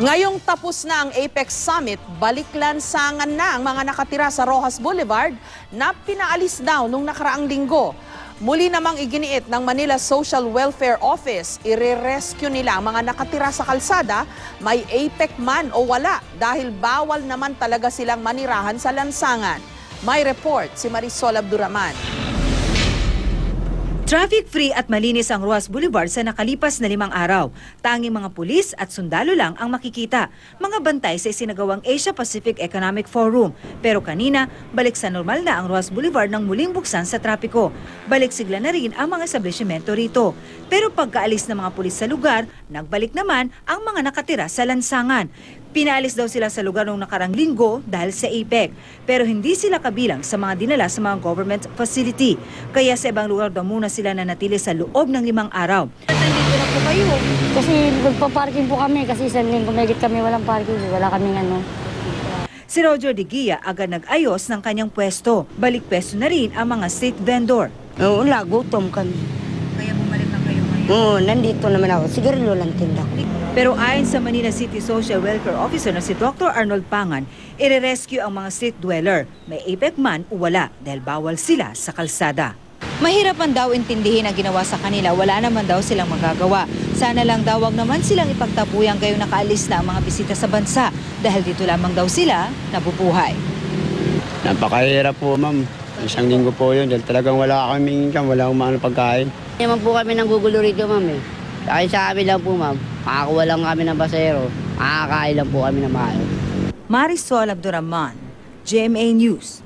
Ngayong tapos na ang Apex Summit, baliklansangan na ang mga nakatira sa Roxas Boulevard na pinaalis daw nung nakaraang linggo. Muli namang iginiit ng Manila Social Welfare Office, ire-rescue nila ang mga nakatira sa kalsada, may APEC man o wala, dahil bawal naman talaga silang manirahan sa lansangan. May report si Marisol Abduraman. Traffic-free at malinis ang Roxas Boulevard sa nakalipas na 5 araw. Tanging mga pulis at sundalo lang ang makikita. Mga bantay sa isinagawang Asia-Pacific Economic Forum. Pero kanina, balik sa normal na ang Roxas Boulevard nang muling buksan sa trapiko. Balik sigla na rin ang mga establishmento rito. Pero pagkaalis ng mga pulis sa lugar, nagbalik naman ang mga nakatira sa lansangan. Pinaalis daw sila sa lugar noong nakarang linggo dahil sa APEC. Pero hindi sila kabilang sa mga dinala sa mga government facility. Kaya sa ibang lugar daw muna sila nanatili sa loob ng 5 araw. Nandito na po kayo? Kasi nagpa-parking po kami kasi isang linggo may kami walang parking. Wala kaming ano. Si Roger De Guia agad nag-ayos ng kanyang pwesto. Balik pwesto na rin ang mga street vendor. Oo, gutom kami. Kaya bumalik na kayo ngayon? Oo, nandito naman ako. Sigarilyo lang tinda. Pero ayon sa Manila City Social Welfare Officer na si Dr. Arnold Pangan, ire-rescue ang mga street dweller. May APEC man o wala dahil bawal sila sa kalsada. Mahirap man daw intindihin ang ginawa sa kanila, wala naman daw silang magagawa. Sana lang daw wag naman silang ipagtabuyang gayong nakaalis na ang mga bisita sa bansa dahil dito lamang daw sila nabubuhay. Napakahirap po, ma'am. Isang linggo po yun dahil talagang wala kaming income, wala akong pagkain. Hindi naman po kami ng gugulo rito, ma'am eh. Dahil sa amin lang po, ma'am. Makakuha lang kami ng basero. Makakain lang po kami ng maayos. Marisol Abduraman, GMA News.